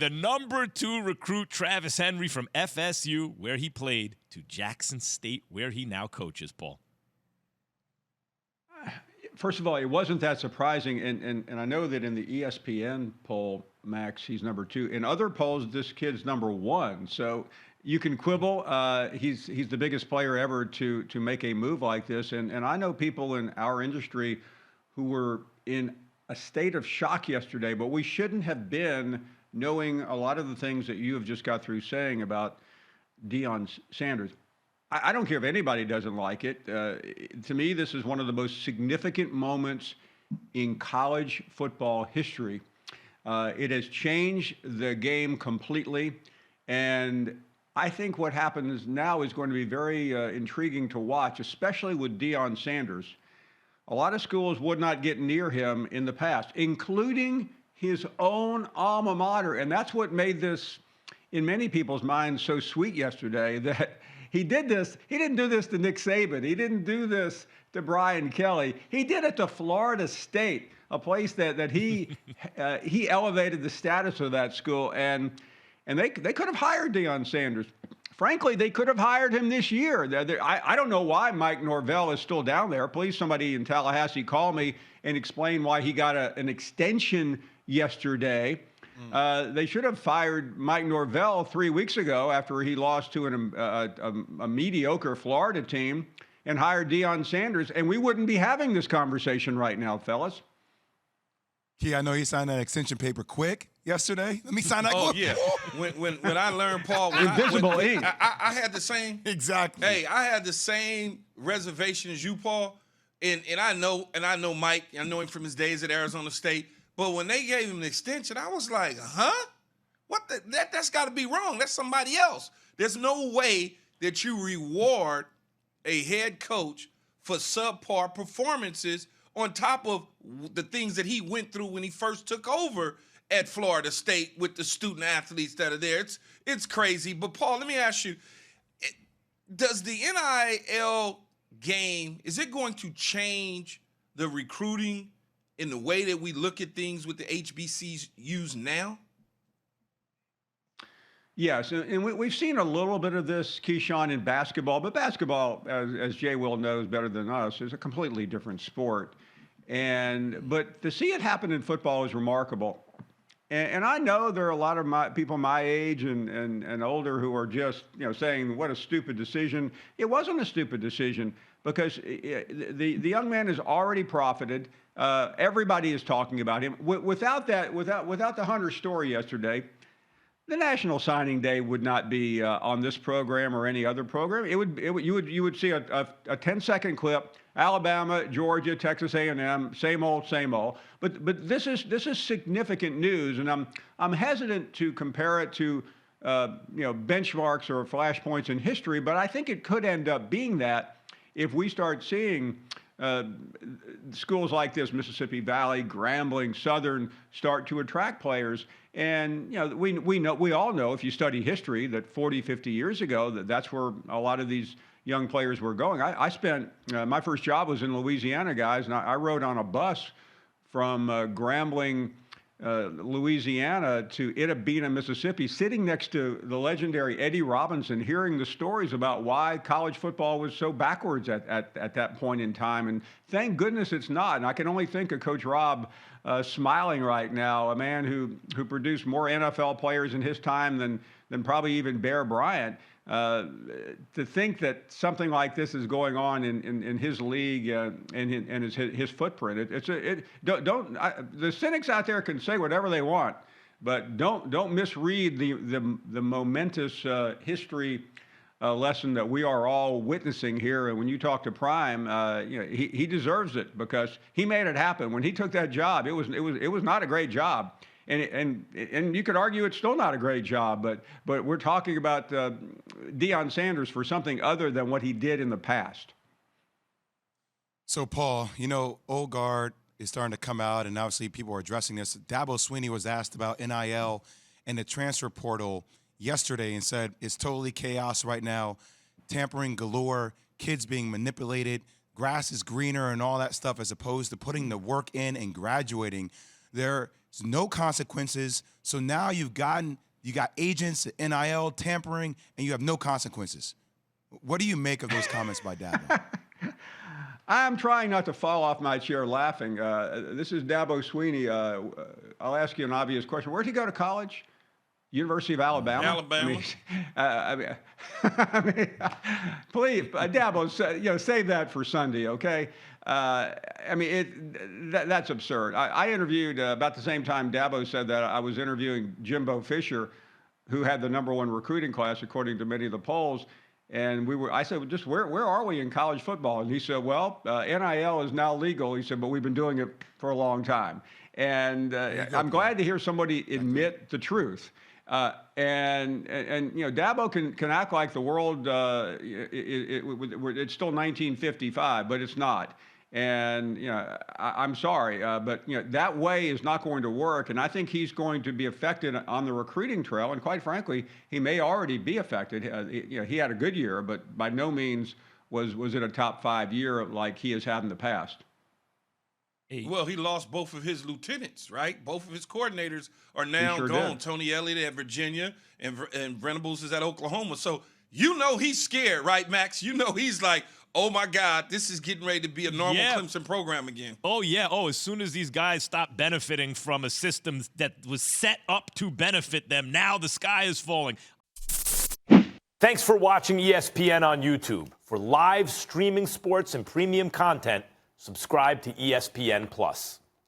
The number 2 recruit, Travis Henry from FSU, where he played, to Jackson State, where he now coaches, Paul. First of all, it wasn't that surprising, and I know that in the ESPN poll, Max, he's number 2. In other polls, this kid's number 1. So you can quibble. He's the biggest player ever to make a move like this, and I know people in our industry who were in a state of shock yesterday, but we shouldn't have been, knowing a lot of the things that you have just got through saying about Deion Sanders. I don't care if anybody doesn't like it. To me, this is one of the most significant moments in college football history. It has changed the game completely, and I think what happens now is going to be very intriguing to watch, especially with Deion Sanders. A lot of schools would not get near him in the past, including his own alma mater. And that's what made this, in many people's minds, so sweet yesterday, that he did this. He didn't do this to Nick Saban. He didn't do this to Brian Kelly. He did it to Florida State, a place that he elevated the status of that school. And they could have hired Deion Sanders. Frankly, they could have hired him this year. I don't know why Mike Norvell is still down there. Please, somebody in Tallahassee, call me and explain why he got an extension yesterday. They should have fired Mike Norvell 3 weeks ago after he lost to a mediocre Florida team and hired Deion Sanders, and we wouldn't be having this conversation right now, fellas. Key, I know you signed that extension paper quick yesterday. Let me sign that. Oh, yeah. When I learned, Paul, Invisible ink. I had the same. Exactly. Hey, I had the same reservation as you, Paul. And I know Mike. I know him from his days at Arizona State. But when they gave him an extension, I was like, huh? What that's got to be wrong. That's somebody else. There's no way that you reward a head coach for subpar performances on top of the things that he went through when he first took over at Florida State with the student athletes that are there. It's crazy. But, Paul, let me ask you, does the NIL game, is it going to change the recruiting in the way that we look at things with the HBCUs now? Yes, and we've seen a little bit of this, Keyshawn, in basketball, but basketball, as Jay Will knows better than us, is a completely different sport. But to see it happen in football is remarkable. And I know there are a lot of people my age and older who are just saying, what a stupid decision. It wasn't a stupid decision because the young man has already profited. Everybody is talking about him. Without the Hunter story yesterday, the National Signing Day would not be on this program or any other program. You would see a 10-second clip. Alabama, Georgia, Texas A&M, same old, same old. But this is significant news, and I'm hesitant to compare it to benchmarks or flashpoints in history. But I think it could end up being that if we start seeing schools like this, Mississippi Valley, Grambling, Southern, start to attract players. And we all know, if you study history, that 40, 50 years ago, that's where a lot of these young players were going. I spent my first job was in Louisiana, guys, and I rode on a bus from Grambling, Louisiana to Itta, Mississippi, sitting next to the legendary Eddie Robinson, hearing the stories about why college football was so backwards at that point in time. And thank goodness it's not. And I can only think of Coach Rob smiling right now, a man who produced more NFL players in his time than probably even Bear Bryant. To think that something like this is going on in his league and his footprint, the cynics out there can say whatever they want, but don't misread the momentous history lesson that we are all witnessing here. And when you talk to Prime, he deserves it because he made it happen. When he took that job, it was not a great job. And you could argue it's still not a great job, but we're talking about Deion Sanders for something other than what he did in the past. So, Paul, old guard is starting to come out, and obviously people are addressing this. Dabo Swinney was asked about NIL and the transfer portal yesterday and said it's totally chaos right now, tampering galore, kids being manipulated, grass is greener and all that stuff, as opposed to putting the work in and graduating. They're There's no consequences. So now you got agents, NIL, tampering, and you have no consequences. What do you make of those comments by Dabo? I'm trying not to fall off my chair laughing. This is Dabo Swinney. I'll ask you an obvious question. Where'd he go to college? University of Alabama. Alabama. I mean, please, Dabo, save that for Sunday, okay? That's absurd. I interviewed about the same time Dabo said that. I was interviewing Jimbo Fisher, who had the #1 recruiting class according to many of the polls. And I said, just where are we in college football? And he said, well, NIL is now legal. He said, but we've been doing it for a long time. And I'm glad to hear somebody admit the truth. Dabo can act like the world, it's still 1955, but it's not. And, I'm sorry, but, that way is not going to work. And I think he's going to be affected on the recruiting trail. And quite frankly, he may already be affected. He had a good year, but by no means was it a top 5 year like he has had in the past. Well, he lost both of his lieutenants, right? Both of his coordinators are now gone. Did. Tony Elliott at Virginia and Venables is at Oklahoma. So he's scared, right, Max? He's like, oh, my God, this is getting ready to be a normal Clemson program again. Oh, yeah. Oh, as soon as these guys stop benefiting from a system that was set up to benefit them, now the sky is falling. Thanks for watching ESPN on YouTube. For live streaming sports and premium content, subscribe to ESPN+.